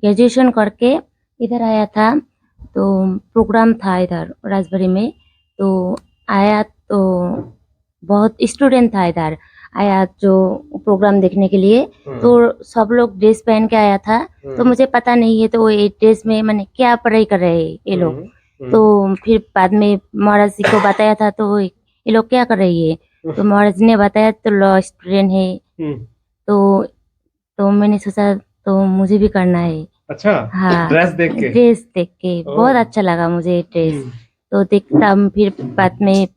Graduation करके इधर आया था, तो प्रोग्राम था इधर राजबाड़ी में, तो आया तो बहुत स्टूडेंट था इधर, आया जो प्रोग्राम देखने के लिए, तो सब लोग ड्रेस पहन के आया था, तो मुझे पता नहीं है तो वो ड्रेस में मैंने क्या पढ़ाई कर रहे हैं ये लोग। तो फिर बाद में महाराज जी को बताया था, तो ये लोग क्या कर रही है, तो महाराज जी ने बताया तो लॉ स्टूडेंट है। तो मैंने सोचा तो मुझे भी करना है। अच्छा, हाँ, ड्रेस देख के? ड्रेस देख के बहुत अच्छा लगा मुझे ड्रेस। तो देखता फिर बाद में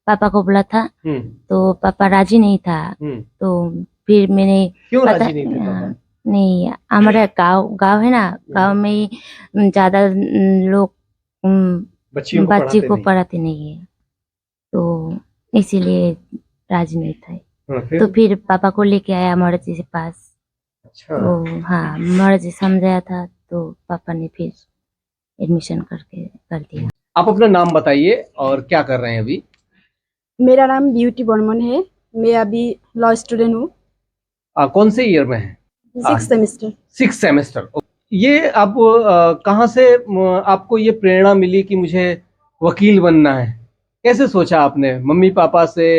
पापा को बोला था, तो पापा राजी नहीं था। तो फिर मैंने क्यों राजी नहीं थे पापा? नहीं, हमारा गांव है ना, गांव में ज्यादा लोग बच्चियों को बच्ची पढ़ाते को नहीं? पढ़ाते नहीं है, तो इसीलिए राजी नहीं था। तो फिर? फिर पापा को लेके आया महाराज जी के पास। अच्छा। तो हाँ, महाराज जी समझाया था, तो पापा ने फिर एडमिशन करके कर दिया। आप अपना नाम बताइए और क्या कर रहे हैं अभी? मेरा नाम ब्यूटी बर्मन है। मैं अभी लॉ स्टूडेंट हूँ, कौन से ईयर में है? 6th semester. 6th semester. ये आप कहाँ से आपको ये प्रेरणा मिली कि मुझे वकील बनना है? कैसे सोचा आपने? मम्मी पापा से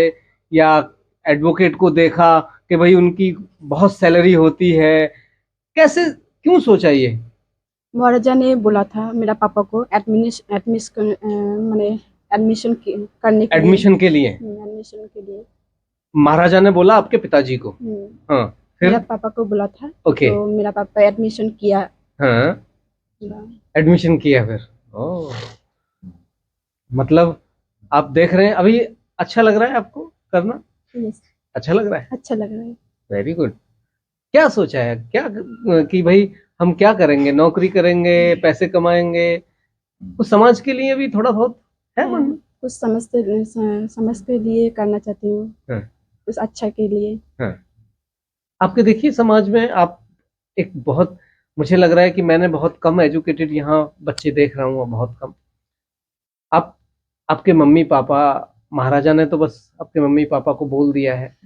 या एडवोकेट को देखा कि भाई उनकी बहुत सैलरी होती है? कैसे, क्यों सोचा ये? महाराजा ने बोला था मेरा पापा को एडमिशन करने के लिए। एडमिशन के लिए? एडमिशन के लिए महाराजा ने बोला आपके पिताजी को? हाँ, फिर? मेरा पापा को बोला था। ओके। तो मेरा पापा एडमिशन किया। हाँ, एडमिशन किया फिर? ओह, मतलब आप देख रहे हैं अभी, अच्छा लग रहा है आपको करना? यस, अच्छा लग रहा है? अच्छा लग रहा है। Very good. क्या सोचा है, क्या कि भाई हम क्या करेंगे? नौकरी करेंगे, पैसे कमाएंगे, कुछ समाज के लिए भी थोड़ा बहुत है मन में? कुछ समझ के लिए करना चाहती हूँ। हाँ। कुछ अच्छा के लिए। हाँ। आपके देखिए समाज में आप एक बहुत, मुझे लग रहा है कि मैंने बहुत कम एजुकेटेड यहाँ बच्चे देख रहा हूँ, बहुत कम। आप, आपके मम्मी पापा, महाराजा ने तो बस आपके मम्मी पापा को बोल दिया है,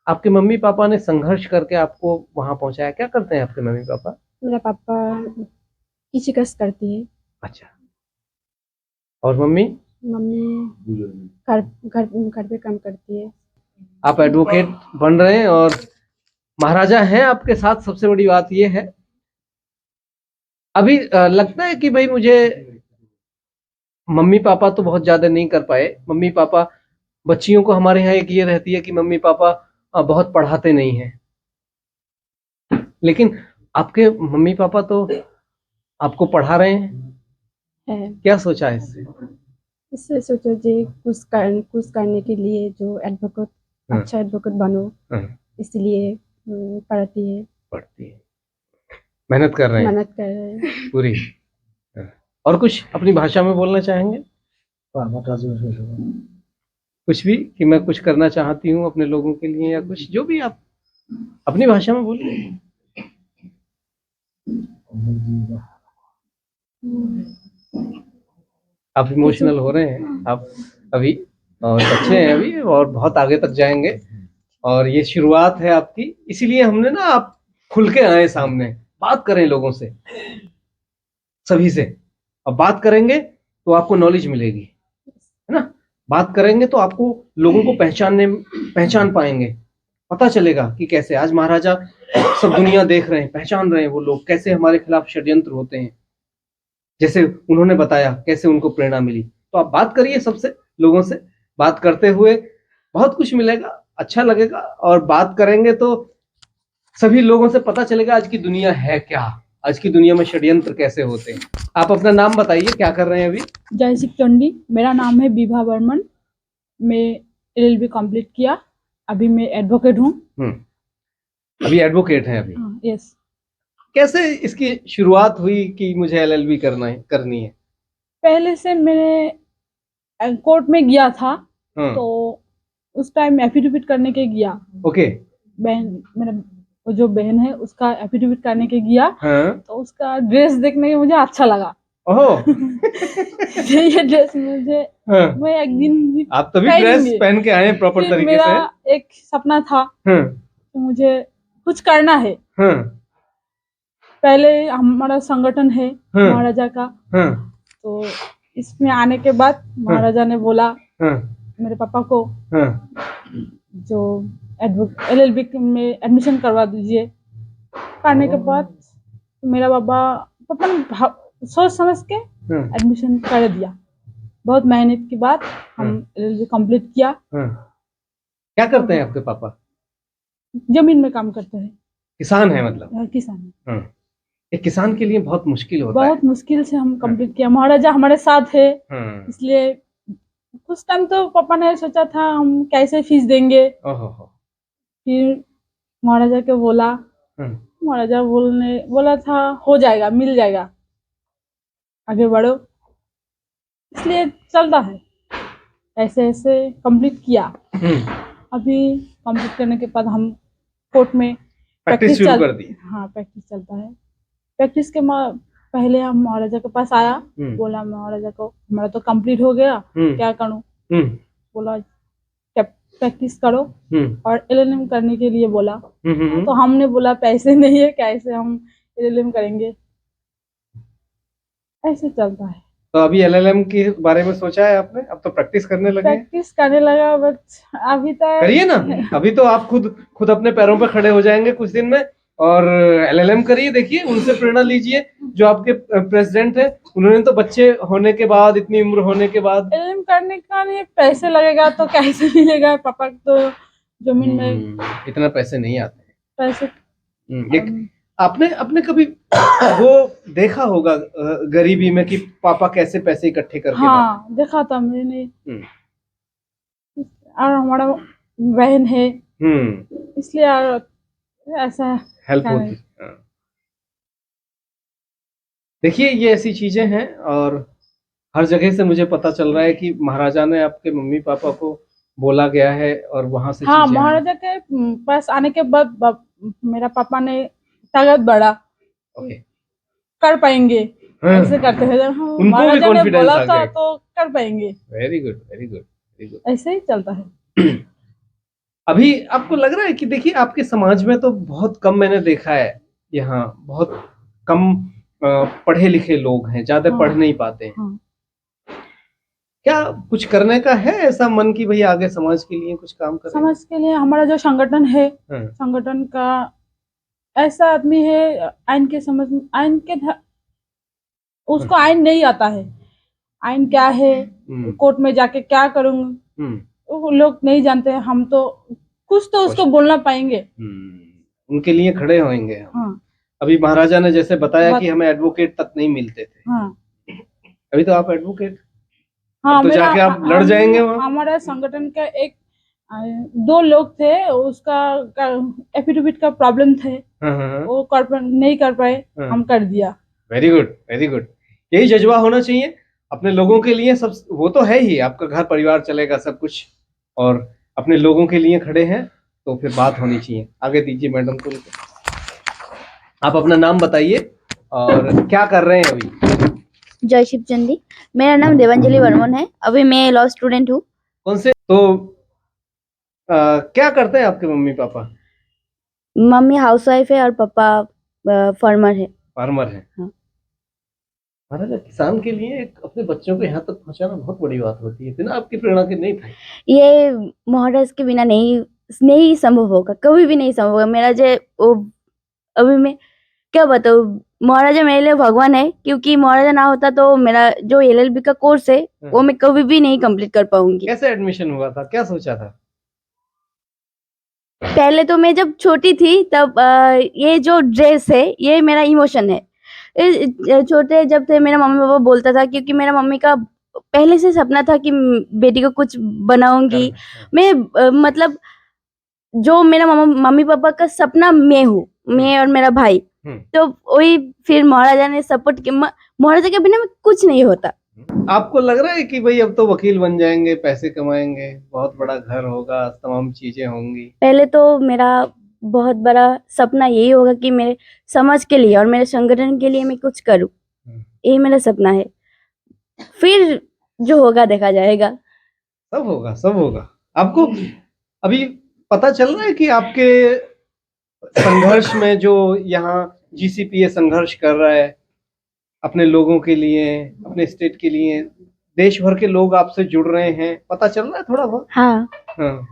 आपके मम्मी पापा ने संघर्ष करके आपको वहां पहुंचाया। क्या करते हैं आपके मम्मी पापा? मेरा पापा किसी कस करती है। अच्छा। और मम्मी? मम्मी घर घर घर पे काम करती है। आप एडवोकेट बन रहे हैं और महाराजा हैं आपके साथ, सबसे बड़ी बात यह है। अभी लगता है कि भाई मुझे, मम्मी पापा तो बहुत ज्यादा नहीं कर पाए। मम्मी पापा, बच्चियों को हमारे यहाँ एक ये रहती है कि मम्मी पापा बहुत पढ़ाते नहीं हैं, लेकिन आपके मम्मी पापा तो आपको पढ़ा रहे हैं। क्या सोचा है इससे? इससे सोचो जी कुछ करने के लिए, जो एडवोकेट, अच्छा एडवोकेट बनो, इसलिए पढ़ती है। मेहनत कर रहे हैं? मेहनत कर रहे हैं पूरी। और कुछ अपनी भाषा में बोलना चाहेंगे? कुछ भी, कि मैं कुछ करना चाहती हूँ अपने लोगों के लिए, या कुछ जो भी आप अपनी भाषा में बोलिए। आप इमोशनल हो रहे हैं आप अभी, और बच्चे हैं अभी, और बहुत आगे तक जाएंगे, और ये शुरुआत है आपकी। इसीलिए हमने ना, आप खुल के आए सामने, बात करें लोगों से, सभी से। अब बात करेंगे तो आपको नॉलेज मिलेगी, है ना? बात करेंगे तो आपको लोगों को पहचान पाएंगे, पता चलेगा कि कैसे आज महाराजा सब दुनिया देख रहे हैं, पहचान रहे हैं वो लोग कैसे हमारे खिलाफ षड्यंत्र होते हैं, जैसे उन्होंने बताया कैसे उनको प्रेरणा मिली। तो आप बात करिए सबसे, लोगों से बात करते हुए बहुत कुछ मिलेगा, अच्छा लगेगा। और बात करेंगे तो सभी लोगों से पता चलेगा आज की दुनिया है क्या, आज की दुनिया में षड्यंत्र कैसे होते हैं। आप अपना नाम बताइए, क्या कर रहे हैं अभी? जय सिख चंडी, मेरा नाम है विभा बर्मन। मैं LLB कंप्लीट किया, अभी मैं एडवोकेट हूँ। अभी एडवोकेट हैं अभी? यस। कैसे इसकी शुरुआत हुई कि मुझे LLB करनी है? पहले से मैंने कोर्ट में गया था, तो उस टाइम एफिडेविट करने के गया। ओके। बहन, मेरा जो बहन है उसका एफिडेविट करने के गया। तो उसका ड्रेस देखने के मुझे अच्छा लगा। ओह। ये ड्रेस मुझे, मैं एक दिन भी आप तभी ड्रेस पहन के आए प्रॉपर तरीके से? मेरा एक सपना था कि मुझे कुछ करना है। पहले हमारा संगठन है हाँ। महाराजा का, हाँ तो इसमें आने के बाद महाराजा ने बोला हाँ मेरे पापा को हाँ जो LLB में एडमिशन करवा दीजिए। करने के बाद मेरा पापा ने सोच समझ के हाँ एडमिशन कर दिया। बहुत मेहनत के बाद हम LLB कंप्लीट किया। हाँ। क्या करते हैं आपके पापा? जमीन में काम करते हैं, किसान है मतलब? किसान है। हाँ। एक किसान के लिए बहुत मुश्किल होता बहुत मुश्किल से हम कंप्लीट किया। महाराजा हमारे साथ है, है। इसलिए कुछ टाइम तो पापा ने सोचा था हम कैसे फीस देंगे। ओहो। फिर महाराजा को बोला, हाँ। महाराजा बोला था हो जाएगा, मिल जाएगा, आगे बढ़ो। इसलिए चलता है, ऐसे ऐसे कंप्लीट किया। अभी कंप्लीट करने के बाद हम कोर्ट में प्रैक्टिस शुरू कर दी। हाँ, प्रैक्टिस चलता है। प्रैक्टिस के पहले हम महाराजा के पास आया, बोला महाराजा को हमारा तो कंप्लीट हो गया, क्या करूं? बोला प्रैक्टिस करो और LLM करने के लिए बोला। तो हमने बोला पैसे नहीं है, कैसे हम LLM करेंगे? ऐसे चलता है। तो अभी LLM के बारे में सोचा है आपने? अब तो प्रैक्टिस करने लगे? प्रैक्टिस करने लगा, बट अभी तक करिए ना, अभी तो आप खुद अपने पैरों पे खड़े हो जाएंगे कुछ दिन में। और LLM करिए, देखिए, उनसे प्रेरणा लीजिए। जो आपके प्रेसिडेंट है, उन्होंने तो बच्चे होने के बाद, इतनी उम्र होने के बाद LLM करने का नहीं, पैसे लगेगा तो कैसे मिलेगा? पापा तो जमीन में इतना पैसे नहीं आते पैसे। एक आपने कभी वो देखा होगा गरीबी में कि पापा कैसे पैसे इकट्ठे करके हाँ, देखा था मैंने। और हमारा बहन है, इसलिए ऐसा हेल्प होती। देखिए, ये ऐसी चीजें हैं और हर जगह से मुझे पता चल रहा है कि महाराजा ने आपके मम्मी पापा को बोला गया है और वहां से हाँ, चीजें महाराजा के पास आने के बाद मेरा पापा ने ताकत बढ़ा, कर पाएंगे। ऐसे करते हैं, जब हम महाराजा ने बोला था तो कर पाएंगे। Very good, very good, very good. ऐसे ही चलता है। अभी आपको लग रहा है कि देखिए, आपके समाज में तो बहुत कम मैंने देखा है, यहाँ बहुत कम पढ़े लिखे लोग हैं, ज्यादा पढ़ नहीं पाते हैं। क्या कुछ करने का है ऐसा मन की भाई आगे समाज के लिए कुछ काम करें? समाज के लिए हमारा जो संगठन है, संगठन का ऐसा आदमी है, आइन के उसको आइन नहीं आता है, आइन क्या है, कोर्ट में जाके क्या करूंगा, वो लोग नहीं जानते हैं। हम तो कुछ तो उसको बोलना पाएंगे, उनके लिए खड़े होंगे। हाँ। अभी महाराजा ने जैसे बताया कि हमें एडवोकेट तक नहीं मिलते थे। हाँ। अभी तो आप एडवोकेट, हाँ, तो जाके आप लड़ जाएंगे वहाँ। हमारा संगठन का 2 लोग थे, उसका एफिडेविट का प्रॉब्लम थे। वो नहीं कर पाए, हम कर दिया। Very good, very good. यही जज्बा होना चाहिए अपने लोगों के लिए। सब वो तो है ही, आपका घर परिवार चलेगा सब कुछ, और अपने लोगों के लिए खड़े हैं तो फिर बात होनी चाहिए। आगे दीजिए मैडम को। आप अपना नाम बताइए और क्या कर रहे हैं अभी? जय शिव चंदी, मेरा नाम देवांजलि वर्मन है। अभी मैं लॉ स्टूडेंट हूँ। कौन से? तो क्या करते हैं आपके मम्मी पापा? मम्मी हाउसवाइफ है और पापा फार्मर है। फार्मर है। हाँ। महाराजा, किसान के लिए अपने बच्चों को यहाँ तक पहुँचाना बहुत बड़ी बात होती है। बिना आपकी प्रेरणा के नहीं था ये। महाराज के बिना नहीं संभव होगा, कभी भी नहीं संभव होगा। मेरा जो अभी मैं क्या बताऊँ, महाराजा मेरे लिए भगवान है, क्योंकि महाराजा ना होता तो मेरा जो LLB का कोर्स है वो मैं कभी भी नहीं कंप्लीट कर पाऊंगी। कैसे एडमिशन हुआ था, क्या सोचा था? पहले तो मैं जब छोटी थी तब ये जो ड्रेस है ये मेरा इमोशन है। छोटे जब थे मेरा मम्मी पापा बोलता था, क्योंकि मेरा मम्मी का पहले से सपना था कि बेटी को कुछ बनाऊंगी मैं। मतलब जो मेरा मम्मी पापा का सपना मैं हूँ, मैं और मेरा भाई। तो वही फिर महाराजा ने सपोर्ट किया। महाराजा के बिना मैं कुछ नहीं होता। आपको लग रहा है कि भाई अब तो वकील बन जाएंगे, पैसे कमाएंगे, बहुत बड़ा घर होगा, तमाम चीजें होंगी? पहले तो मेरा बहुत बड़ा सपना यही होगा कि मेरे समाज के लिए और मेरे संगठन के लिए मैं कुछ करूं, यही मेरा सपना है। फिर जो होगा देखा जाएगा। सब होगा, सब होगा। आपको अभी पता चल रहा है कि आपके संघर्ष में जो यहाँ जीसीपीए संघर्ष कर रहा है अपने लोगों के लिए, अपने स्टेट के लिए। देश भर के लोग आपसे जुड़ रहे हैं, पता चल रहा है थोड़ा बहुत? हाँ,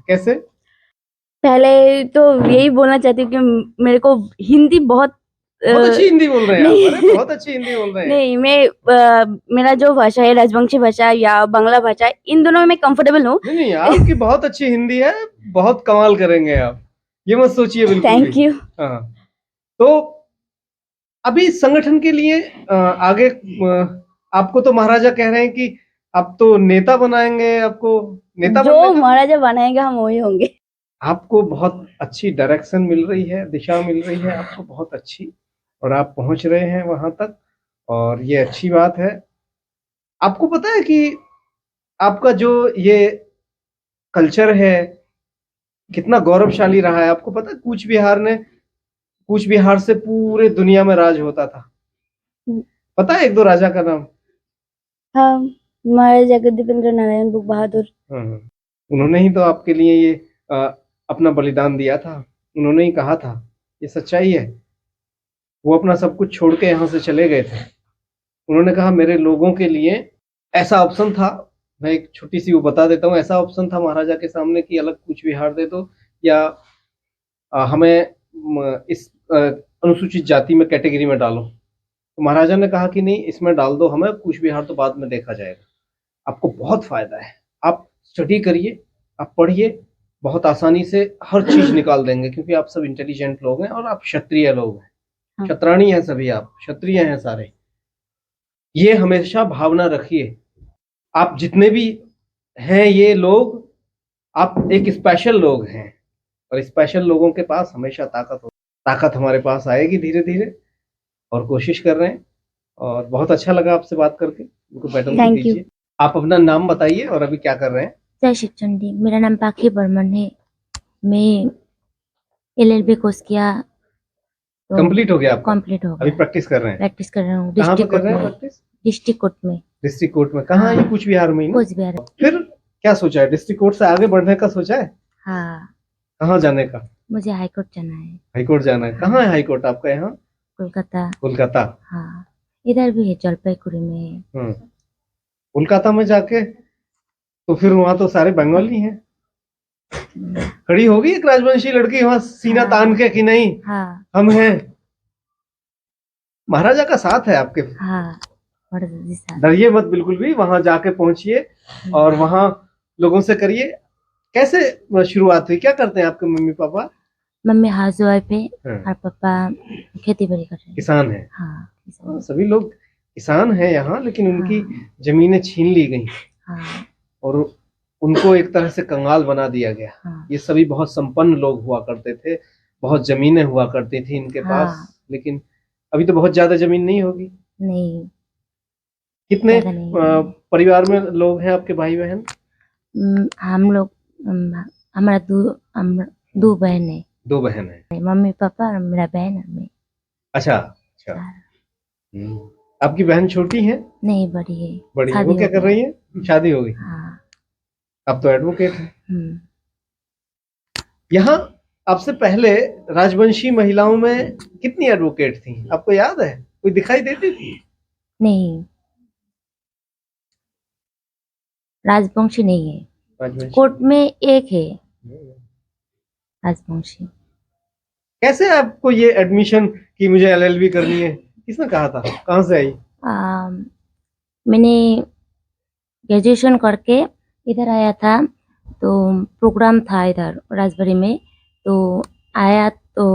कैसे? पहले तो यही बोलना चाहती हूँ कि मेरे को हिंदी बहुत बहुत अच्छी हिंदी बोल रहे हैं नहीं। आप। अरे बहुत अच्छी हिंदी बोल रहे हैं। नहीं, मेरा जो भाषा है राजवंशी भाषा या बांग्ला भाषा, इन दोनों में मैं कंफर्टेबल हूँ। नहीं, आपकी बहुत अच्छी हिंदी है, बहुत कमाल करेंगे आप, ये मत सोचिए बिल्कुल भी। Thank you. हाँ, तो अभी संगठन के लिए आगे आपको तो महाराजा कह रहे हैं कि आप तो नेता बनाएंगे, आपको नेता जो बनने का महाराजा बनाएगा हम वही होंगे। आपको बहुत अच्छी डायरेक्शन मिल रही है, दिशा मिल रही है आपको बहुत अच्छी, और आप पहुंच रहे हैं वहां तक, और ये अच्छी बात है। आपको पता है कि आपका जो ये कल्चर है कितना गौरवशाली रहा है? आपको पता है कूच बिहार से पूरे दुनिया में राज होता था। पता है एक दो राजा का नाम? हाँ, महाराजा गद्दीपेंद्र नारायण भूप बहादुर। उन्होंने ही तो आपके लिए ये अपना बलिदान दिया था, उन्होंने ही कहा था, ये सच्चाई है। वो अपना सब कुछ छोड़ के यहाँ से चले गए थे। उन्होंने कहा मेरे लोगों के लिए ऐसा ऑप्शन था, मैं एक छोटी सी वो बता देता हूँ, ऐसा ऑप्शन था महाराजा के सामने कि अलग कूच बिहार दे दो या हमें इस अनुसूचित जाति में कैटेगरी में डालो। तो महाराजा ने कहा कि नहीं, इसमें डाल दो हमें, कूच बिहार तो बाद में देखा जाएगा। आपको बहुत फायदा है, आप स्टडी करिए, आप पढ़िए, बहुत आसानी से हर चीज निकाल देंगे, क्योंकि आप सब इंटेलिजेंट लोग हैं और आप क्षत्रिय लोग हैं। हाँ। क्षत्राणी हैं सभी, आप क्षत्रिय हैं सारे। ये हमेशा भावना रखिए, आप जितने भी हैं ये लोग, आप एक स्पेशल लोग हैं, और स्पेशल लोगों के पास हमेशा ताकत हमारे पास आएगी धीरे धीरे, और कोशिश कर रहे हैं। और बहुत अच्छा लगा आपसे बात करके। उनको बैटन Thank you. दीजिए। आप अपना नाम बताइए और अभी क्या कर रहे हैं? जय शिक्षण दी, मेरा नाम पाखी बर्मन है। मैं LLB कोर्स किया तो कंप्लीट हो गया आपका? कंप्लीट हो अभी गया। प्रैक्टिस कर रहे हैं? प्रैक्टिस कर रहा हूँ कहाँ पे डिस्ट्रिक्ट कर कोर्ट रहे हैं में। प्रैक्टिस? डिस्ट्रिक्ट कोर्ट में। डिस्ट्रिक्ट कोर्ट में कहाँ? ये कूच बिहार में ही ना? कोच बिहार। फिर क्या सोचा है? डिस्ट्रिक्ट कोर्ट से आगे बढ़ने का सोचा है? हाँ, कहाँ जाने का? मुझे हाई कोर्ट जाना है। हाई कोर्ट जाना है। कहाँ है हाई कोर्ट आपका? यहाँ कोलकाता। कोलकाता। हाँ, इधर भी है, जलपाईगुड़ी में है। कोलकाता में जाके तो फिर वहां तो सारे बंगाली हैं। खड़ी होगी एक राजवंशी लड़की वहां सीना हाँ। तान के कि नहीं हाँ हम हैं। महाराजा का साथ है आपके। हाँ, बड़ा जल्दी साथ। डरिए मत बिल्कुल भी, वहां जाके पहुंचिए और वहां लोगों से करिए। कैसे शुरुआत हुई? क्या करते हैं आपके mummy papa? Mummy house wife है हाँ। और पापा खेती बाड़ी कर रहे हैं। किसान है। हाँ, किसान। सभी लोग किसान हैं यहाँ, लेकिन उनकी जमीनें छीन ली गई हाँ और उनको एक तरह से कंगाल बना दिया गया। हाँ। ये सभी बहुत संपन्न लोग हुआ करते थे, बहुत जमीनें हुआ करती थी इनके हाँ। पास, लेकिन अभी तो बहुत ज्यादा जमीन नहीं होगी। नहीं, कितने ज्यादा नहीं। परिवार में लोग हैं आपके भाई बहन? हम लोग हमारा दो बहन है। दो बहन है। मम्मी पापा और मेरा बहन और मैं। अच्छा अच्छा। आपकी बहन छोटी है? नहीं, बड़ी है। बड़ी है। शादी वो क्या हो कर गया। रही है? शादी हो गई। हाँ। अब तो एडवोकेट है। हम्म। यहाँ आपसे पहले राजवंशी महिलाओं में कितनी एडवोकेट थी आपको याद है? कोई दिखाई देती थी? नहीं, राजवंशी नहीं है। राजवंशी कोर्ट में एक है राजवंशी। कैसे आपको ये एडमिशन की मुझे LLB करनी है? किसने कहा था? कहाँ से आई? मैंने ग्रेजुएशन करके इधर आया था, तो प्रोग्राम था इधर राजबाड़ी में, तो आया तो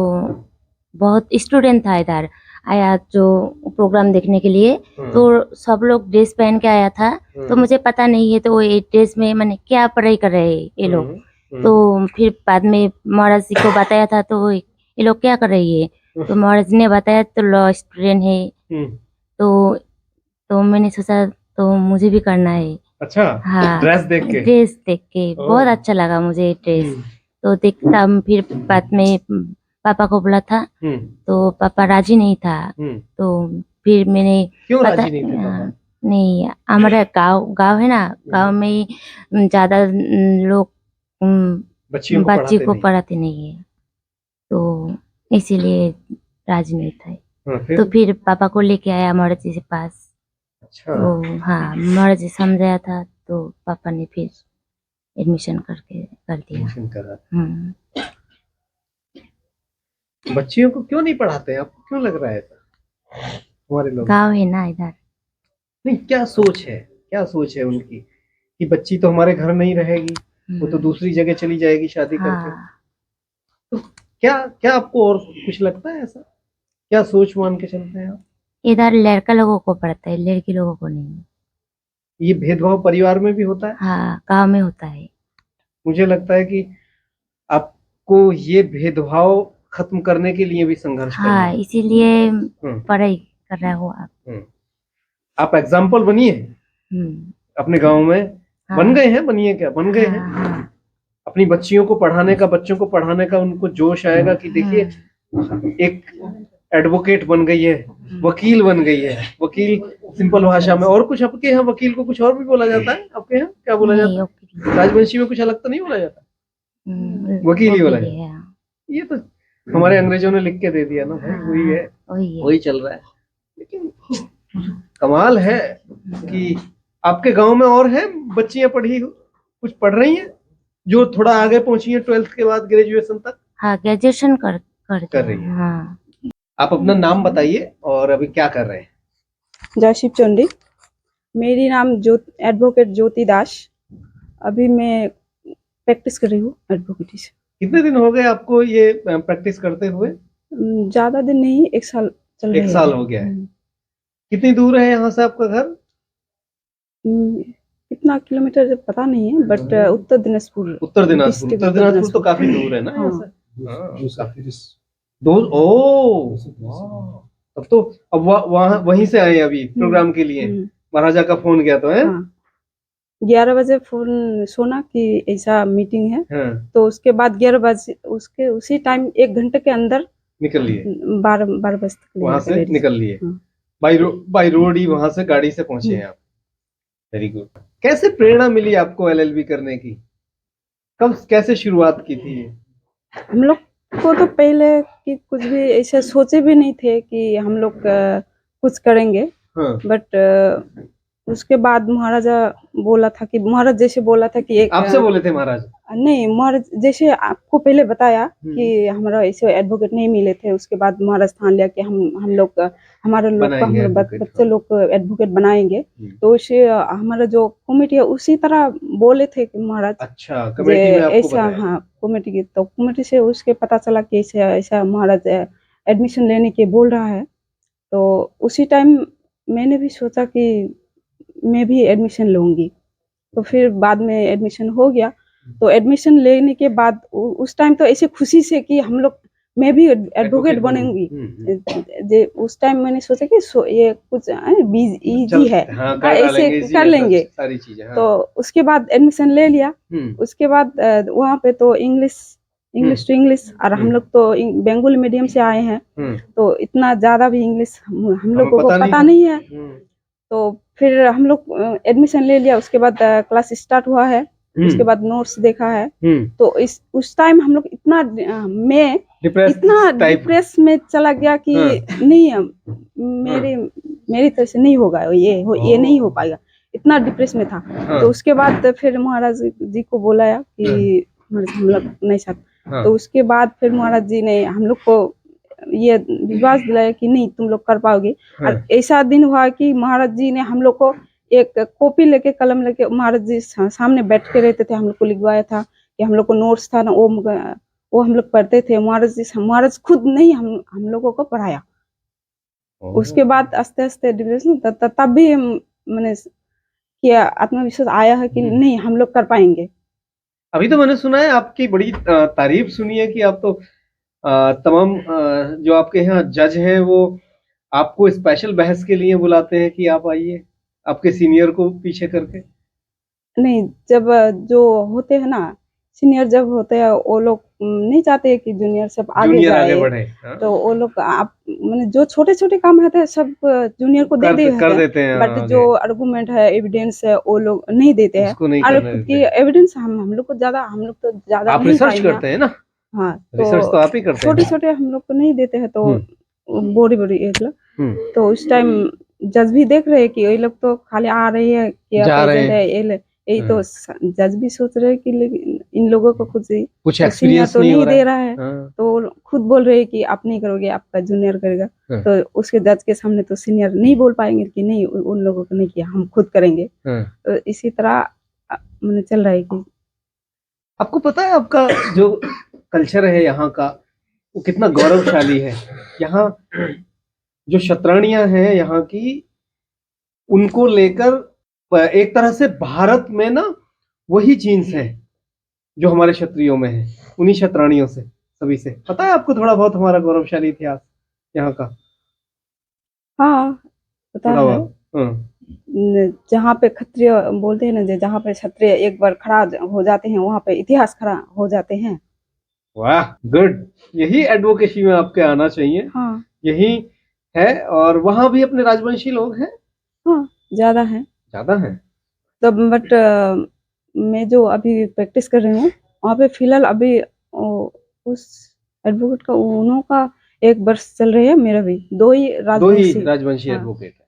बहुत स्टूडेंट था इधर, आया जो प्रोग्राम देखने के लिए, तो सब लोग ड्रेस पहन के आया था, तो मुझे पता नहीं है तो ये ड्रेस में मैंने क्या पढ़ाई कर रहे हैं ये लोग। तो फिर बाद में महाराज जी को बताया था, तो ये लोग क्या कर रही है, तो महाराज जी ने बताया तो लॉ स्टूडेंट है। तो मैंने सोचा तो मुझे भी करना है। अच्छा। हाँ, ड्रेस देख के बहुत अच्छा लगा मुझे ड्रेस। तो देखता फिर बाद में पापा को बोला था, तो पापा राजी नहीं था। तो फिर मैंने क्यों राजी नहीं थे पापा? नहीं, हमारा गांव है ना, गांव में ज्यादा लोग बच्ची को पढ़ाते नहीं है, तो इसीलिए राजी नहीं था। फिर तो फिर पापा को लेके आया मर्जी से पास। अच्छा तो हाँ, मर्जी समझाया था तो पापा ने फिर एडमिशन करके कर दिया। एडमिशन करा। हम्म। बच्चियों को क्यों नहीं पढ़ाते, आपको क्यों लग रहा है ऐसा? हमारे लोग गाँव है ना इधर। नहीं, क्या सोच है उनकी कि बच्ची तो हमारे घर नहीं रहेगी, वो तो दूसरी जगह चली जाएगी शादी करके। हाँ, तो क्या क्या आपको और कुछ लगता है ऐसा, क्या सोच मान के चलते हैं आप? इधर लड़का लोगों को पढ़ता है, लड़की लोगों को नहीं। ये भेदभाव परिवार में भी होता है। हाँ, गाँव में होता है। मुझे लगता है कि आपको ये भेदभाव खत्म करने के लिए भी संघर्ष करना हाँ, है। इसीलिए हम्म, पढ़ाई कर रहा हो आप। हम्म। आप एग्जाम्पल बनिए अपने गांव में। हाँ। बन गए हैं, बनिए क्या, बन गए हैं। हाँ, हाँ। अपनी बच्चियों को पढ़ाने का, बच्चों को पढ़ाने का उनको जोश आएगा कि देखिए एक एडवोकेट बन गई है, वकील बन गई है। वकील सिंपल भाषा में, और कुछ आपके यहाँ वकील को कुछ और भी बोला जाता है? आपके यहाँ क्या बोला नहीं, जाता है? राजवंशी में कुछ अलग तो नहीं बोला जाता? वकील ही बोला वकील जाता है। है। ये तो हमारे अंग्रेजों ने लिख के दे दिया ना भाई, वही है, वही है। वही चल रहा है। लेकिन कमाल है कि आपके गांव में और है बच्चियां पढ़ी, कुछ पढ़ रही हैं जो थोड़ा आगे पहुंची हैं 12th के बाद ग्रेजुएशन तक हाँ, ग्रेजुएशन कर कर रही है। हाँ। आप अपना नाम बताइए और अभी क्या कर रहे हैं? जय शिव चंडी। मेरी नाम एडवोकेट ज्योति दास। अभी मैं प्रैक्टिस कर रही हूँ एडवोकेटी से। कितने दिन हो गए आपको ये प्रैक्टिस करते हुए? ज्यादा दिन नहीं, 1 साल चल रहा है। 1 साल हो गया है। कितनी दूर है यहाँ से आपका घर? कितना किलोमीटर पता नहीं है, बट उत्तर दिनाजपुर। उत्तर दिनाजपुर। डिस्ट्रिक्ट उत्तर दिनाजपुर तो काफी दूर है ना यहाँ हाँ। से। हाँ, दो ओ वाह। तब तो अब वहाँ वहीं से आए अभी प्रोग्राम के लिए। महाराजा का फोन गया तो है। हाँ। 11 बजे फोन सुना कि ऐसा मीटिंग है। हाँ, तो उसके बाद 11 बजे उसके उसी टाइम 1 घंटे के अंदर निकल लिए 12 बजे तक वहां से ready। निकल लिए। हाँ। बाई रोड ही वहां से गाड़ी से पहुंचे हैं आप। Very good. कैसे प्रेरणा मिली आपको एलएलबी करने की? कब कैसे शुरुआत की थी? हम लोग को तो पहले कि कुछ भी ऐसा सोचे भी नहीं थे कि हम लोग कुछ करेंगे। हाँ, बट उसके बाद महाराजा बोला था कि महाराज जैसे बोला था कि एक आपसे बोले थे महाराज? नहीं, महाराज जैसे आपको पहले बताया कि हमारा ऐसे एडवोकेट नहीं मिले थे। उसके बाद महाराज ठान लिया कि हम लोग हमारे लोग को बनाएंगे हम advocate, बच्चे लोग को एडवोकेट बनाएंगे। तो उसे हमारा जो कमेटी है उसी तरह बोले थे कि महाराज अच्छा, कमेटी में आपको ऐसा। बताया? हाँ, कमेटी की तो कमेटी से उसके पता चला कि ऐसा ऐसा महाराज एडमिशन लेने के बोल रहा है। तो उसी टाइम मैंने भी सोचा कि मैं भी एडमिशन लूंगी। तो फिर बाद में एडमिशन हो गया। तो एडमिशन लेने के बाद उस टाइम तो ऐसे खुशी से कि हम लोग मैं भी एडवोकेट बनूंगी। उस टाइम मैंने सोचा कि ये कुछ इजी है। हाँ, ऐसे कर लेंगे सारी चीजें। हाँ। तो उसके बाद एडमिशन ले लिया। उसके बाद वहाँ पे तो इंग्लिश टू इंग्लिश, और हम लोग तो बंगाली मीडियम से आए हैं। तो इतना ज्यादा भी इंग्लिश हम लोगों को पता नहीं है। तो फिर हम लोग एडमिशन ले लिया। उसके बाद क्लास स्टार्ट हुआ है। उसके बाद नोट्स देखा है। तो उस टाइम हम लोग इतना मैं इतना डिप्रेस में चला गया कि नहीं, मेरी तरफ से नहीं होगा, ये नहीं हो पाएगा, इतना डिप्रेस में था। तो उसके बाद फिर महाराज जी को बुलाया कि हम लोग नहीं सकते। तो उसके बाद फिर महाराज जी ने हम लोग को ये विश्वास दिलाया कि नहीं तुम लोग कर पाओगे। और ऐसा दिन हुआ कि महाराज जी ने हम लोग को एक कॉपी लेके कलम लेके महाराज जी सामने बैठ के रहते थे। हम लोग को लिखवाया था कि हम लोग को नोट्स था ना वो हम लोग पढ़ते थे। महाराज खुद नहीं हम लोगों को पढ़ाया। उसके बाद आस्ते आस्ते डिप्रेशन तब भी मैंने किया, आत्मविश्वास आया है कि नहीं हम लोग कर पाएंगे। अभी तो मैंने सुना है आपकी बड़ी तारीफ सुनी है कि आप तो तमाम जो आपके यहाँ जज हैं वो आपको स्पेशल बहस के लिए बुलाते हैं कि आप आइए, आपके सीनियर को पीछे करके। नहीं, जब जो होते हैं ना सीनियर, जब होते हैं वो लोग नहीं चाहते कि जूनियर सब आगे बढ़े। तो वो लोग आप मैंने जो छोटे छोटे काम होते हैं सब जूनियर को दे देते हैं। बट जो आर्गुमेंट है, एविडेंस है, वो लोग नहीं देते हैं। और खुद की एविडेंस हम लोग तो ज्यादा आप रिसर्च करते हैं ना। हाँ, रिसर्च तो आप ही करते हैं। छोटे छोटे हम लोग को नहीं देते हैं। तो बोरी बोरी एक लोग, तो उस टाइम जज भी देख रहे हैं कि ये लोग तो खाली आ रही है कि जा रहे पेजेंट हैं। है यही तो जज भी सोच रहे हैं कि लेकिन इन लोगों को कुछ कुछ सीनियर एक्सपीरियंस तो नहीं हो नहीं रहा दे है। रहा है, हाँ, तो वो खुद बोल रहे हैं कि आप नहीं करोगे, आपका जूनियर करेगा। हाँ। तो उसके जज के सामने तो सीनियर नहीं बोल पाएंगे कि नहीं उन लोगों को नहीं किया, हम खुद करेंगे। हाँ। तो इसी तरह मैंने चल रहा है कि आपको पता है आपका जो कल्चर है यहाँ का वो कितना गौरवशाली है। यहाँ जो शतरानियां हैं यहाँ की, उनको लेकर एक तरह से भारत में ना वही जीन्स है जो हमारे क्षत्रियों में है, उन्हीं शतरानियों से, सभी से। पता है आपको थोड़ा बहुत हमारा गौरवशाली इतिहास यहाँ का? हाँ पता थोड़ा है। बहुत। हाँ। जहाँ पे क्षत्रिय बोलते हैं ना, जहाँ पे क्षत्रिय एक बार खड़ा हो जाते हैं वहाँ पे इतिहास खड़ा हो जाते हैं। वाह, गुड। यही एडवोकेसी में आपके आना चाहिए। हाँ यही है। और वहां भी अपने राजवंशी लोग हैं? हाँ ज्यादा है। ज्यादा हैं। तो बट मैं जो अभी प्रैक्टिस कर रही हूँ वहाँ पे फिलहाल अभी उस एडवोकेट का उन्हों का 1 वर्ष चल रही है, मेरा भी 2 ही दो ही राजवंशी, राजवंशी हाँ, एडवोकेट है।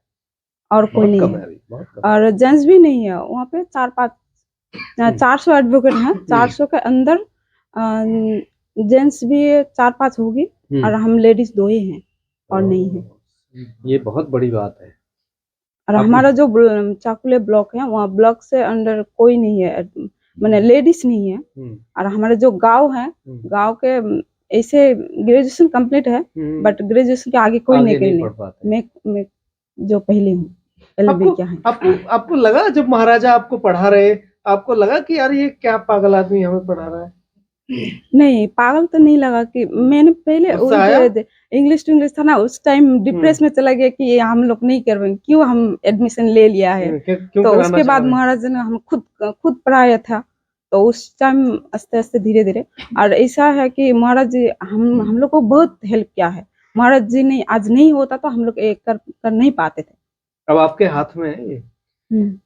और कोई बहुत नहीं कम है। है अभी, बहुत कम। और जेंट्स भी नहीं है वहाँ पे, 400 एडवोकेट हैं। 400 के अंदर जेंट्स भी 4-5 होगी और हम लेडीज 2 ही हैं और नहीं है। ये बहुत बड़ी बात है। और आप- हमारा जो चाकुले ब्लॉक है वहाँ ब्लॉक से अंडर कोई नहीं है, मैंने लेडीज नहीं है। और हमारे जो गांव है, गांव के ऐसे ग्रेजुएशन कंप्लीट है बट ग्रेजुएशन के आगे कोई आगे नहीं नहीं करने। पढ़ पाते। मैं जो पहले हूँ एलएलबी आपको क्या है। आपको लगा जब महाराजा आपको पढ़ा रहे, आपको लगा कि यार ये क्या पागल आदमी हमें पढ़ा रहा है? नहीं पागल तो नहीं लगा। कि मैंने पहले गुस्सा आया? इंग्लिश टू इंग्लिश था ना, उस टाइम डिप्रेस में चला गया कि ये हम लोग नहीं कर पाएंगे, क्यों हम एडमिशन ले लिया है। क्यों तो कराना उसके चाह बाद रहे हैं? महाराज ने हम खुद पढ़ाया था। तो उस टाइम आस्ते आस्ते धीरे धीरे, और ऐसा है कि महाराज जी हम लोग को बहुत हेल्प किया है। महाराज जी ने आज नहीं होता तो हम लोग कर नहीं पाते थे। अब आपके हाथ में है ये,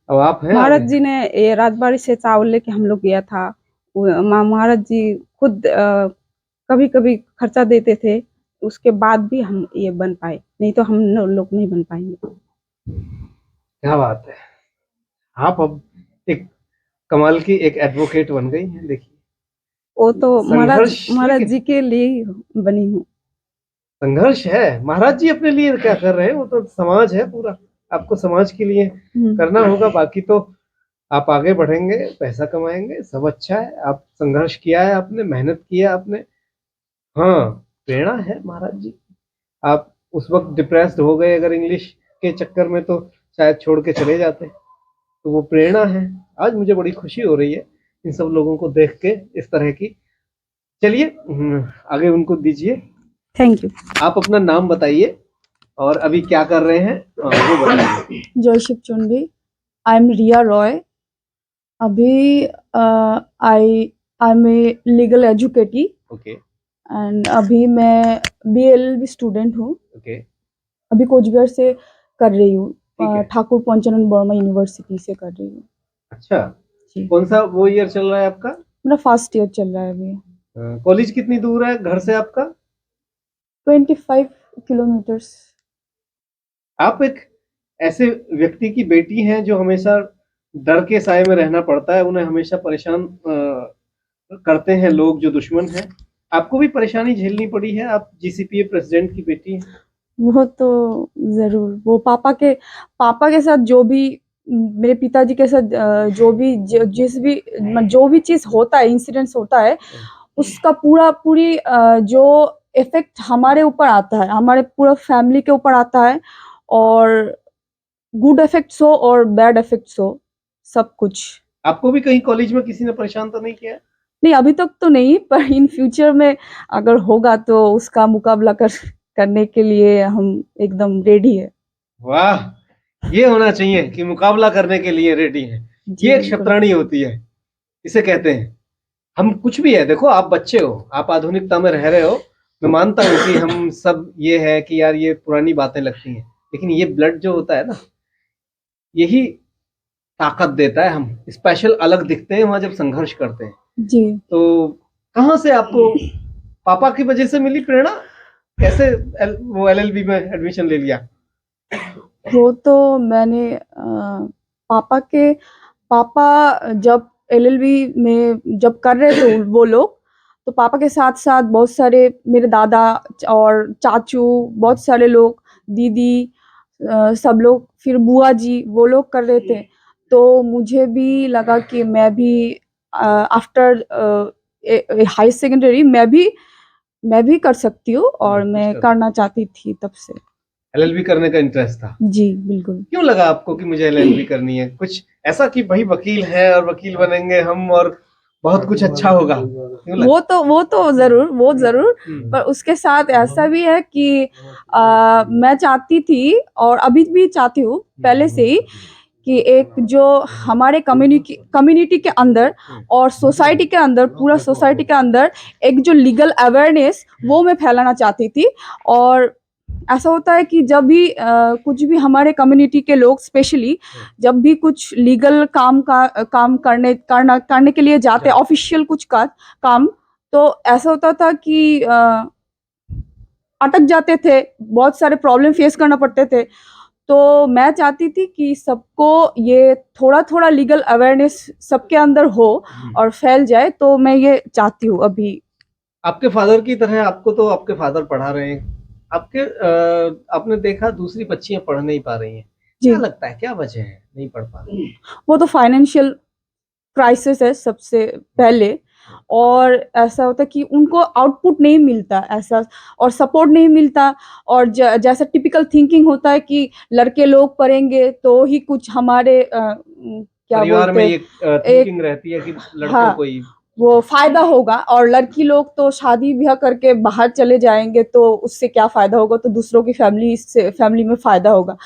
अब आप हैं महाराज आगे। जी ने ये राजबाड़ी से चावल लेके हम लोग गया था। महाराज जी खुद कभी कभी खर्चा देते थे, उसके बाद भी हम ये बन पाए, नहीं तो हम लोग नहीं बन पाएंगे। क्या बात है। आप अब एक कमाल की एक एडवोकेट बन गई हैं। देखिए, वो तो संघर्ष, महाराज लेकिन जी के लिए ही बनी हूँ। संघर्ष है। महाराज जी अपने लिए क्या कर रहे हैं, वो तो समाज है पूरा। आपको समाज के लिए करना होगा, बाकी तो आप आगे बढ़ेंगे, पैसा कमाएंगे, सब अच्छा है। आप संघर्ष किया है, आपने मेहनत किया आपने। हाँ, प्रेरणा है महाराज जी। आप उस वक्त डिप्रेस्ड हो गए अगर इंग्लिश के चक्कर में, तो शायद छोड़ के चले जाते। तो वो प्रेरणा है। आज मुझे बड़ी खुशी हो रही है इन सब लोगों को देख के, इस तरह की। चलिए आगे उनको दीजिए। Thank you. आप अपना नाम बताइए और अभी क्या कर रहे हैं वो बताइए। जयशिव चुंडी, आई एम रिया रॉय। अभी आई एम ए लीगल एजुकेटी ओके एंड अभी मैं BLLB स्टूडेंट हूँ। ओके, अभी कोचबिहार से कर रही हूँ, ठीक है। ठाकुर पंचानन वर्मा यूनिवर्सिटी से कर रही हूँ। अच्छा, जी, कौन सा वो ईयर चल रहा है आपका? मेरा फर्स्ट ईयर चल रहा है अभी। कॉलेज कितनी दूर है घर से आपका? 25 किलोमीटर्स। आप एक ऐसे व्यक्ति की बेटी हैं जो हमेशा डर के साए में रहना पड़ता है, उन्हें हमेशा परेशान करते हैं लोग जो दुश्मन हैं। आपको भी परेशानी झेलनी पड़ी है, आप GCPA प्रेसिडेंट की बेटी हैं। वो तो जरूर, वो पापा के साथ जो भी, मेरे पिताजी के साथ जो भी चीज होता है, इंसिडेंट्स होता है, उसका पूरी जो इफेक्ट हमारे ऊपर आता है, हमारे पूरा फैमिली के ऊपर आता है। और गुड इफेक्ट्स हो और बैड इफेक्ट्स हो, सब कुछ। आपको भी कहीं कॉलेज में किसी ने परेशान तो नहीं किया? नहीं, अभी तक तो नहीं, पर इन फ्यूचर में अगर होगा तो उसका मुकाबला करने के लिए हम एकदम रेडी है। वाह, ये होना चाहिए कि मुकाबला करने के लिए रेडी है। ये एक शतरानी होती है, इसे कहते हैं। हम कुछ भी है, देखो आप बच्चे हो, आप आधुनिकता में रह रहे हो। मैं मानता हूँ कि हम सब ये है कि यार ये पुरानी बातें लगती हैं, लेकिन ये ब्लड जो होता है ना, यही ताकत देता है। हम स्पेशल अलग दिखते हैं वहां जब संघर्ष करते हैं। जी। तो कहाँ से आपको पापा की वजह से मिली प्रेरणा? कैसे वो LLB में एडमिशन ले लिया? वो तो मैंने पापा जब एलएलबी में जब कर रहे थे वो लोग, तो पापा के साथ साथ बहुत सारे मेरे दादा और चाचू, बहुत सारे लोग, दीदी, सब लोग, फिर बुआ जी, वो लोग कर रहे थे। तो मुझे भी लगा कि मैं भी आफ्टर हाई सेकेंडरी मैं भी कर सकती हूँ, और मैं करना चाहती थी तब से। LLB करने का इंटरेस्ट था? जी बिल्कुल। क्यों लगा आपको कि मुझे LLB करनी है? कुछ ऐसा कि भाई वकील है और वकील बनेंगे हम और बहुत कुछ अच्छा होगा, क्यों लगा? वो तो जरूर पर उसके साथ ऐसा भी है कि मैं चाहती थी, और अभी भी चाहती हूँ पहले से ही, कि एक जो हमारे कम्युनिटी के अंदर और सोसाइटी के अंदर, पूरा सोसाइटी के अंदर एक जो लीगल अवेयरनेस, वो मैं फैलाना चाहती थी। और ऐसा होता है कि जब भी कुछ भी हमारे कम्युनिटी के लोग स्पेशली जब भी कुछ लीगल काम करने के लिए जाते, ऑफिशियल कुछ काम, तो ऐसा होता था कि अटक जाते थे, बहुत सारे प्रॉब्लम फेस करना पड़ते थे। तो मैं चाहती थी कि सबको ये थोड़ा थोड़ा लीगल अवेयरनेस सबके अंदर हो और फैल जाए, तो मैं ये चाहती हूँ अभी। आपके फादर की तरह आपको तो आपके फादर पढ़ा रहे हैं, आपके आपने देखा दूसरी बच्चियां पढ़ नहीं पा रही हैं, जी। क्या लगता है क्या वजह है नहीं पढ़ पा रही? वो तो फाइनेंशियल क्राइसिस है सबसे पहले, और ऐसा होता है कि उनको आउटपुट नहीं मिलता ऐसा, और सपोर्ट नहीं मिलता, और जैसा टिपिकल थिंकिंग होता है कि लड़के लोग पढ़ेंगे तो ही कुछ हमारे क्या परिवार बोलते में हैं, ये थिंकिंग रहती है कि लड़कों हाँ, को ही वो फायदा होगा, और लड़की लोग तो शादी ब्याह करके बाहर चले जाएंगे तो उससे क्या फायदा होगा, तो दूसरों की फैमिली में फायदा होगा।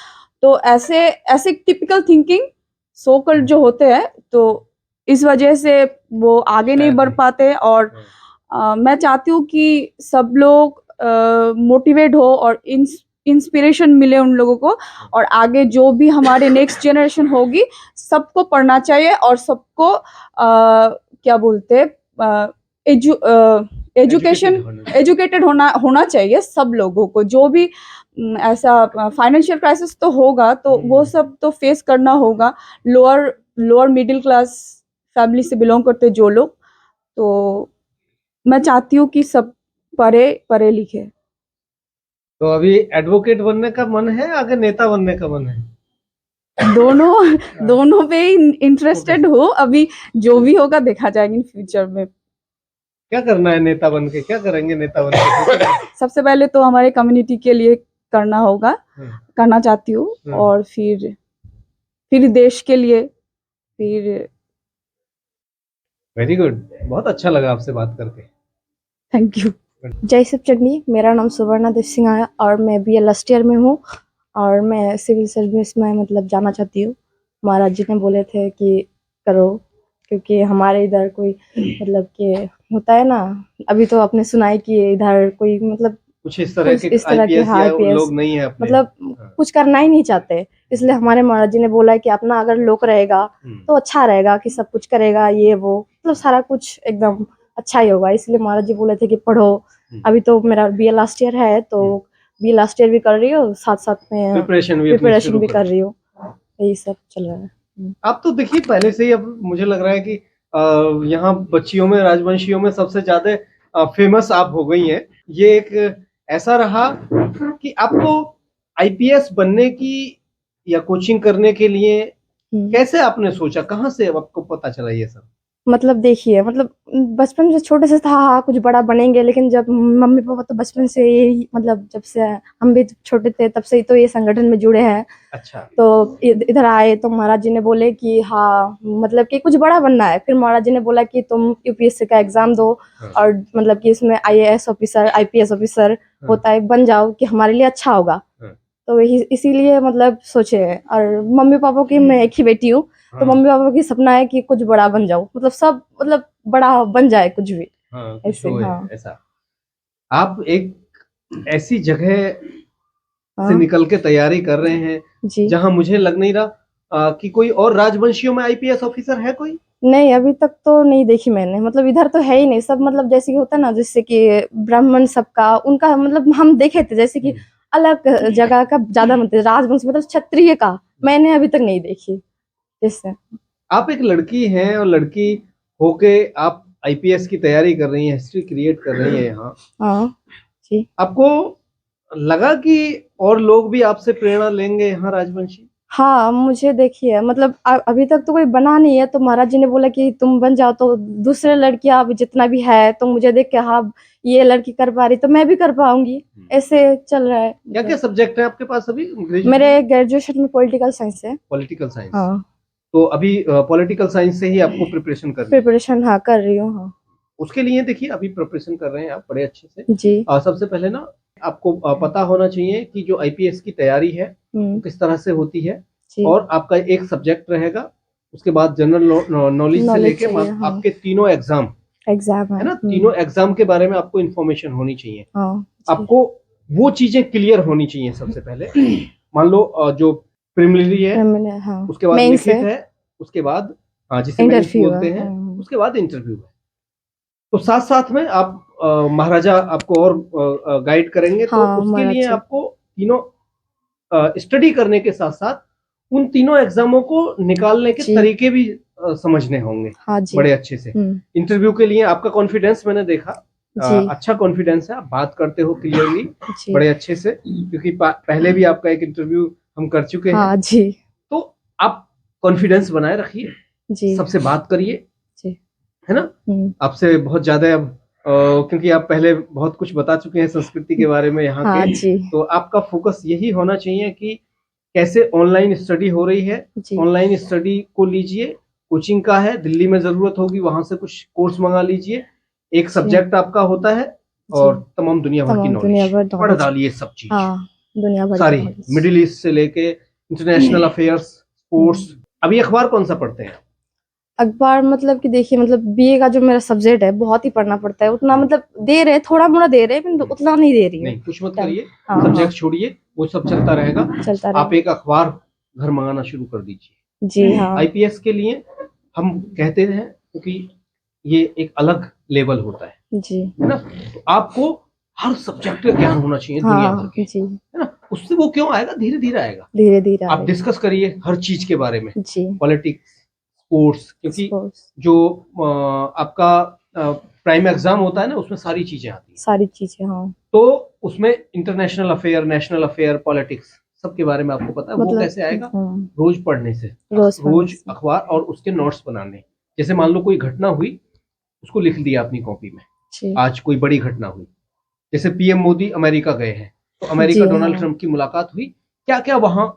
तो ऐसे ऐसे टिपिकल थिंकिंग सोकल जो होते हैं, तो इस वजह से वो आगे नहीं बढ़ पाते। और मैं चाहती हूँ कि सब लोग मोटिवेट हो और इंस्पिरेशन मिले उन लोगों को, और आगे जो भी हमारे नेक्स्ट जनरेशन होगी, सबको पढ़ना चाहिए, और सबको क्या बोलते हैं, एजुकेशन एजुकेटेड होना चाहिए सब लोगों को। जो भी ऐसा फाइनेंशियल क्राइसिस तो होगा, तो वो सब तो फेस करना होगा, लोअर मिडिल क्लास फैमिली से बिलोंग करते जो लोग। तो मैं चाहती हूँ कि सब पढ़े लिखे। तो अभी एडवोकेट बनने का मन है, आगे नेता बनने का मन है? दोनों पे इंटरेस्टेड हो, अभी जो भी होगा देखा जाएगा इन फ्यूचर में। क्या करना है नेता बन के, क्या करेंगे नेता बन के? सबसे पहले तो हमारे कम्युनिटी के लिए करना होगा, करना चाहती हूँ, और फिर देश के लिए, फिर। वेरी गुड, बहुत अच्छा लगा आपसे बात करके। Thank you. जय शिव चटनी, मेरा नाम सुवर्णा देव सिंह है और मैं BA लास्ट ईयर में हूँ, और मैं सिविल सर्विस में मतलब जाना चाहती हूँ। महाराज जी ने बोले थे कि करो, क्योंकि हमारे इधर कोई मतलब कि होता है ना, अभी तो आपने सुना है कि इधर कोई मतलब कुछ इस तरह के IPS लोग नहीं है अपने, मतलब कुछ करना ही नहीं चाहते। इसलिए हमारे महाराज जी ने बोला है कि अपना अगर लोग रहेगा तो अच्छा रहेगा, कि सब कुछ करेगा ये वो, मतलब सारा कुछ एकदम अच्छा ही होगा। इसलिए महाराज जी बोले थे कि पढ़ो। अभी तो मेरा BA लास्ट ईयर है, तो BA लास्ट ईयर भी कर रही हूँ, साथ साथ में प्रिपरेशन भी कर रही हूँ, यही सब चल रहा है। आप तो देखिए पहले से ही, अब मुझे लग रहा है कि यहाँ बच्चियों में, राजवंशियों में सबसे ज्यादा फेमस आप हो गई हैं। ये एक ऐसा रहा कि आपको IPS बनने की या कोचिंग करने के लिए कैसे आपने सोचा, कहाँ से आपको पता चला ये सब? मतलब देखिए, मतलब बचपन से छोटे से था, हाँ कुछ बड़ा बनेंगे, लेकिन जब मम्मी पापा तो बचपन से यही, मतलब जब से हम भी छोटे थे तब से ही तो ये संगठन में जुड़े हैं। अच्छा। तो इधर आए तो महाराज जी ने बोले कि हाँ मतलब कि कुछ बड़ा बनना है। फिर महाराज जी ने बोला कि तुम UPSC का एग्जाम दो, और मतलब कि इसमें IAS ऑफिसर, IPS ऑफिसर होता है, बन जाओ कि हमारे लिए अच्छा होगा। तो इसीलिए मतलब सोचे। और मम्मी पापा की मैं एक ही बेटी हूँ, तो मम्मी पापा की सपना है कि कुछ बड़ा बन जाओ, मतलब सब मतलब बड़ा बन जाए कुछ भी। ऐसे ऐसा आप एक ऐसी जगह से निकल के तैयारी कर रहे हैं जहां मुझे लग नहीं रहा कि कोई और राजवंशियों में IPS ऑफिसर है कोई? नहीं, अभी तक तो नहीं देखी मैंने, मतलब इधर तो है ही नहीं सब, मतलब जैसे कि होता है ना, जैसे कि ब्राह्मण सबका उनका, मतलब हम देखे थे जैसे कि अलग जगह का ज्यादा, मतलब राजवंश मतलब क्षत्रिय का मैंने अभी तक नहीं देखी जैसे। आप एक लड़की हैं और लड़की होके आप आईपीएस की तैयारी कर रही हैं, हिस्ट्री क्रिएट कर रही हैं यहाँ। हाँ जी। आपको लगा कि और लोग भी आपसे प्रेरणा लेंगे यहाँ राजवंशी? हाँ, मुझे देखिए, मतलब अभी तक तो कोई बना नहीं है, तो महाराज जी ने बोला कि तुम बन जाओ, तो दूसरे लड़कियां अब जितना भी है तो मुझे देख के, हाँ ये लड़की कर पा रही तो मैं भी कर पाऊंगी, ऐसे चल रहा है। क्या क्या सब्जेक्ट है आपके पास अभी? मेरे ग्रेजुएशन में पॉलिटिकल साइंस है। Political science. हाँ, तो अभी पॉलिटिकल साइंस से ही आपको प्रिपरेशन करनी है? प्रिपरेशन हाँ कर रही हूँ। हाँ उसके लिए देखिए अभी प्रिपरेशन कर रहे हैं आप बड़े अच्छे से जी। सबसे पहले ना आपको पता होना चाहिए कि जो आईपीएस की तैयारी है वो किस तरह से होती है, और आपका एक सब्जेक्ट रहेगा, उसके बाद जनरल नॉलेज से लेके आपके तीनों एग्जाम है ना, तीनों एग्जाम के बारे में आपको इन्फॉर्मेशन होनी चाहिए। आपको वो चीजें क्लियर होनी चाहिए सबसे पहले। मान लो जो प्रिलिमिनरी है, उसके बाद लिखित है, उसके बाद जिसे मेंस बोलते हैं, उसके बाद इंटरव्यू है। तो साथ साथ में आप महाराजा आपको और गाइड करेंगे। तो उसके लिए आपको तीनों स्टडी करने के साथ साथ उन तीनों एग्जामों को निकालने के तरीके भी समझने होंगे बड़े अच्छे से। इंटरव्यू के लिए आपका कॉन्फिडेंस मैंने देखा, अच्छा कॉन्फिडेंस है, आप बात करते हो क्लियरली बड़े अच्छे से, क्योंकि पहले भी आपका एक इंटरव्यू हम कर चुके हैं जी। तो आप कॉन्फिडेंस बनाए रखिए, सबसे बात करिए, है ना। आपसे बहुत ज्यादा अब क्योंकि आप पहले बहुत कुछ बता चुके हैं संस्कृति के बारे में यहाँ के, तो आपका फोकस यही होना चाहिए कि कैसे ऑनलाइन स्टडी हो रही है, ऑनलाइन स्टडी को लीजिए, कोचिंग का है, दिल्ली में जरूरत होगी वहां से कुछ कोर्स मंगा लीजिए, एक सब्जेक्ट आपका होता है और तमाम दुनिया भर की नॉलेज पढ़ डालिए, सब चीज दुनिया भर सारी, मिडिल ईस्ट से लेके इंटरनेशनल अफेयर्स, स्पोर्ट्स। अभी अखबार कौन सा पढ़ते हैं? अखबार मतलब कि देखिए, मतलब बीए का जो मेरा सब्जेक्ट है बहुत ही पढ़ना पड़ता है, उतना मतलब दे रहे थोड़ा मोड़ा दे रहे हैं, उतना नहीं दे रही है। नहीं, कुछ मत करिए, सब्जेक्ट छोड़िए, वो सब चलता रहेगा। आप एक अखबार घर मंगाना शुरू कर दीजिए जी। हाँ, आईपीएस के लिए हम कहते हैं क्योंकि ये एक अलग लेवल होता है जी, है ना। तो आपको हर सब्जेक्ट का ज्ञान होना चाहिए दुनिया भर के, है ना। उससे वो क्यों आएगा? धीरे धीरे आएगा, धीरे धीरे आप डिस्कस करिए हर चीज के बारे में, पॉलिटिक्स, स्पोर्ट्स, क्योंकि जो आपका प्राइम एग्जाम होता है ना, उसमें सारी चीजें आती हैं, सारी चीजें। हाँ, तो उसमें international affair, national affair, politics सबके बारे में आपको पता है। मतलब वो कैसे आएगा? रोज पढ़ने से, रोज अखबार और उसके नोट्स बनाने। जैसे मान लो कोई घटना हुई, उसको लिख दिया अपनी कॉपी में, आज कोई बड़ी घटना हुई, जैसे पीएम मोदी अमेरिका गए हैं, तो अमेरिका डोनाल्ड ट्रंप की मुलाकात हुई, क्या क्या वहां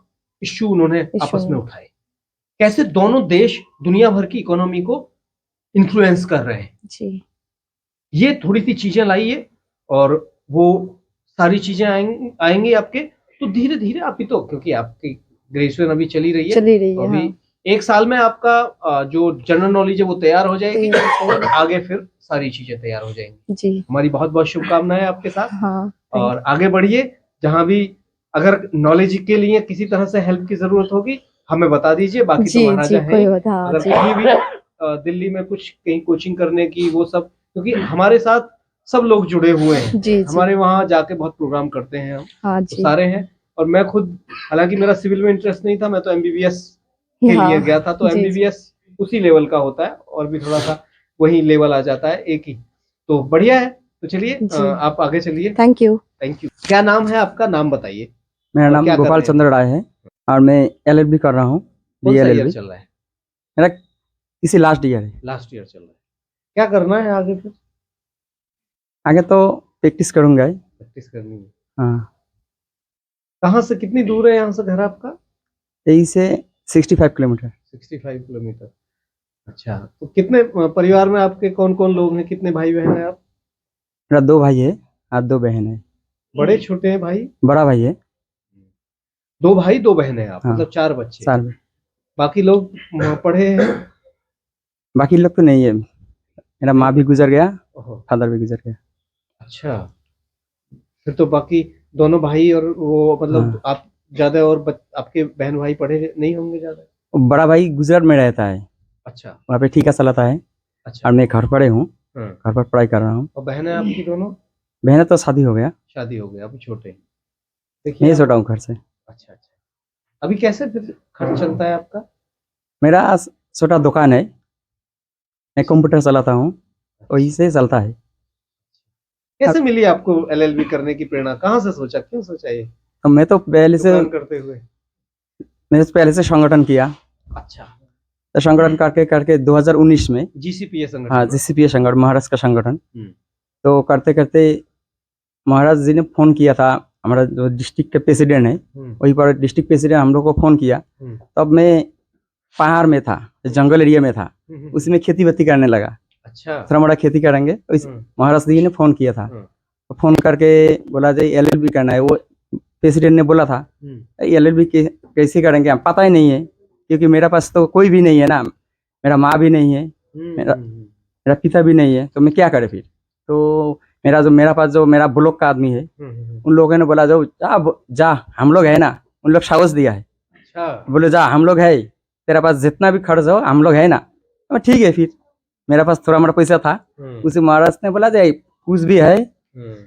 इश्यू उन्होंने आपस में उठाए, कैसे दोनों देश दुनिया भर की इकोनॉमी को इन्फ्लुएंस कर रहे हैं जी। ये थोड़ी सी चीजें लाइए और वो सारी चीजें आएंगी आपके। तो धीरे धीरे आप ही तो, क्योंकि आपकी ग्रेजुएशन अभी चली रही है, अभी हाँ। एक साल में आपका जो जनरल नॉलेज है वो तैयार हो जाएगी और आगे फिर सारी चीजें तैयार हो जाएंगी जी। हमारी बहुत बहुत शुभकामनाएं आपके साथ। हाँ, और आगे बढ़िए, जहां भी अगर नॉलेज के लिए किसी तरह से हेल्प की जरूरत होगी हमें बता दीजिए, बाकी तो महाराजा है। अगर कहीं भी दिल्ली में कुछ कहीं कोचिंग करने की वो सब, क्योंकि हमारे साथ सब लोग जुड़े हुए हैं जी, हमारे वहाँ जाके बहुत प्रोग्राम करते हैं हम, हाँ, तो सारे हैं। और मैं खुद, हालांकि मेरा सिविल में इंटरेस्ट नहीं था, मैं तो एमबीबीएस के लिए गया था, तो एमबीबीएस उसी लेवल का होता है और भी थोड़ा सा वही लेवल आ जाता है एक ही, तो बढ़िया है। तो चलिए आप आगे चलिए। Thank you. क्या नाम है आपका? नाम बताइए। मेरा नाम गोपाल चंद्र राय है और मैं एलएलबी कर रहा हूँ। कौन सा ईयर चल रहा है? मेरा इसी लास्ट ईयर है। लास्ट ईयर चल रहा है। क्या करना है आगे फिर? आगे तो प्रैक्टिस करूंगा। प्रैक्टिस करनी है। हाँ। कहाँ से, कितनी दूर है यहाँ से घर आपका? यही से 65 किलोमीटर। 65 किलोमीटर। अच्छा, तो कितने परिवार में आपके कौन कौन लोग हैं, कितने भाई बहन है आप? मेरा 2 भाई है और 2 बहन है। बड़े छोटे हैं भाई? बड़ा भाई है। 2 भाई 2 बहन है आप? हाँ, मतलब 4 बच्चे। 4। बाकी लोग पढ़े हैं? बाकी लोग तो नहीं है, मेरा माँ भी गुजर गया, फादर भी गुजर गया। अच्छा, फिर तो बाकी दोनों भाई और वो मतलब हाँ। आप ज्यादा और आपके बहन भाई पढ़े नहीं होंगे ज्यादा? बड़ा भाई गुजरात में रहता है अच्छा वहाँ पे ठेका चलाता है। अच्छा। और मैं घर पर ही हूँ, हाँ। घर पर पढ़ाई कर रहा हूँ। और बहनें आपकी दोनों? बहन तो शादी हो गया, शादी हो गई, अभी छोटे। मैं देखिए ही आप- छोटा हूँ घर से। अच्छा अच्छा। अभी कैसे फिर खर्च चलता है आपका? मेरा छोटा दुकान है, मैं कंप्यूटर चलाता हूँ, वही से चलता है। कैसे मिली आपको एलएलबी करने की प्रेरणा? कहाँ से सोचा, क्यों सोचा ये तो मैं तो पहले से दुकान करते हुए? मैंने पहले से संगठन किया, अच्छा। तो संगठन करके करके 2019 में, जीसीपीए संगठन हाँ ना? जीसीपीए संगठन, महाराष्ट्र का संगठन। हम्म। तो करते करते महाराज जी ने फोन किया था, हमारा जो डिस्ट्रिक्ट के प्रेसिडेंट है, हम्म। वही पर डिस्ट्रिक्ट प्रेसिडेंट हम लोग को फोन किया। हम्म। तब मैं पहाड़ में था, जंगल एरिया में था, हम्म। उसमें खेती बाती करने लगा। अच्छा। थोड़ा मोड़ा खेती करेंगे तो महाराज जी ने फोन किया था। तो फोन करके बोला जी एलएलबी करना है। वो प्रेसिडेंट ने बोला था एलएलबी कैसे करेंगे, हम पता ही नहीं है, क्योंकि मेरे पास तो कोई भी नहीं है ना, मेरा माँ भी नहीं है, मेरा पिता भी नहीं है, तो मैं क्या करें फिर। तो मेरा पास जो मेरा ब्लॉक का आदमी है, उन लोगों ने बोला जो जा हम लोग है ना, उन लोग साहस दिया है। अच्छा। बोले जा हम लोग है, तेरा पास जितना भी खर्च हो हम लोग है ना। तो ठीक है, फिर मेरा पास थोड़ा मोड़ा पैसा था, उसे महाराज ने बोला जाए कुछ भी है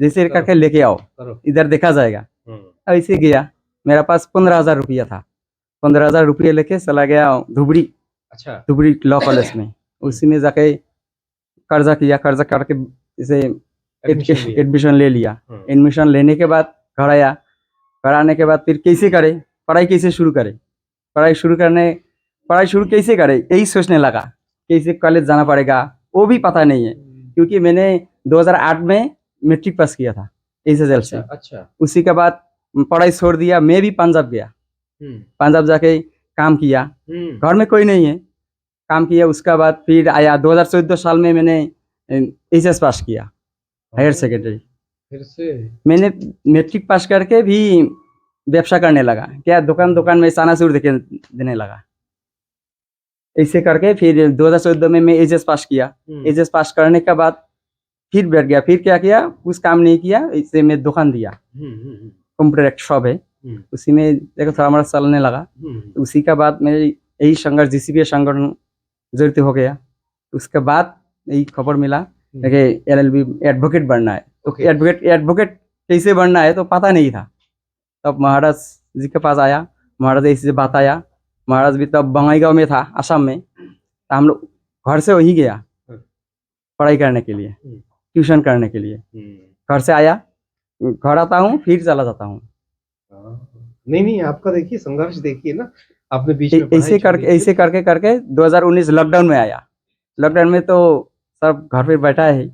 जैसे करके लेके आओ, इधर देखा जाएगा। ऐसे गया, मेरा पास 15,000 रुपया था, 15,000 रुपये लेके चला गया धुबरी। अच्छा। धुबरी लॉ कॉलेज में, उसी में जाके कर्जा किया, कर्जा करके इसे एडमिशन ले लिया। एडमिशन लेने के बाद घर आया, घर आने के बाद फिर कैसे करे, पढ़ाई कैसे शुरू करे, पढ़ाई शुरू कैसे करे, यही सोचने लगा, कैसे कॉलेज जाना पड़ेगा, वो भी पता नहीं है, क्योंकि मैंने 2008 में मैट्रिक पास किया था SSL से। अच्छा। उसी के बाद पढ़ाई छोड़ दिया, मैं भी पंजाब गया, पंजाब जाके काम किया, घर में कोई नहीं है, काम किया। उसके बाद फिर आया 2014 साल में मैंने HS पास किया, हायर सेकेंडरी। फिर से मैंने मैट्रिक पास करके भी व्यवसाय करने लगा, क्या दुकान में चनाचूर देने लगा। ऐसे करके फिर 2014 में मैं HS पास किया। HS पास करने के बाद फिर बैठ गया, फिर क्या किया, कुछ काम नहीं किया, इससे मैं दुकान दिया, कंप्यूटर एक शॉप है, उसी में देखो थोड़ा मोड़ा चलने लगा। उसी के बाद मेरे यही संघर्ष जीसीपीए संगठन जड़ित हो गया। उसके बाद यही खबर मिला कि LLB एडवोकेट बनना है। तो एडवोकेट कैसे बनना है तो पता नहीं था। तब महाराज जी के पास आया, महाराज ऐसे बात आया, महाराज भी तब बंगाईगांव में था, असम में। तो हम लोग घर से वही गया पढ़ाई करने के लिए, ट्यूशन करने के लिए। घर से आया, घर आता हूँ, फिर चला जाता हूँ। नहीं, आपका देखिए संघर्ष देखिए ना, आपने बीच में ऐसे करके करके 2019 लॉकडाउन में आया। लॉकडाउन में तो सब घर पे बैठा है,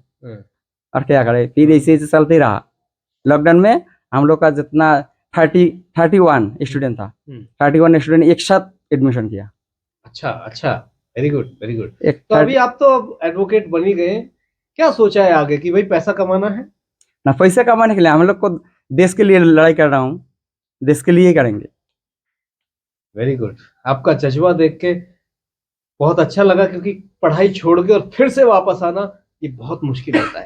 और क्या करे, फिर ऐसे चलते रहा। लॉकडाउन में हम लोग का जितना 31 स्टूडेंट था, 31 स्टूडेंट एक साथ एडमिशन किया। अच्छा, वेरी गुड वेरी गुड। तो अभी आप तो एडवोकेट बन ही गए, क्या सोचा है आगे कि भाई पैसा कमाना है? ना पैसे कमाने के लिए, हम लोग को देश के लिए लड़ाई कर रहा हूँ, देश के लिए करेंगे। Very good. आपका जज्बा देख के बहुत अच्छा लगा, क्योंकि पढ़ाई छोड़ के और फिर से वापस आना ये बहुत मुश्किल होता है।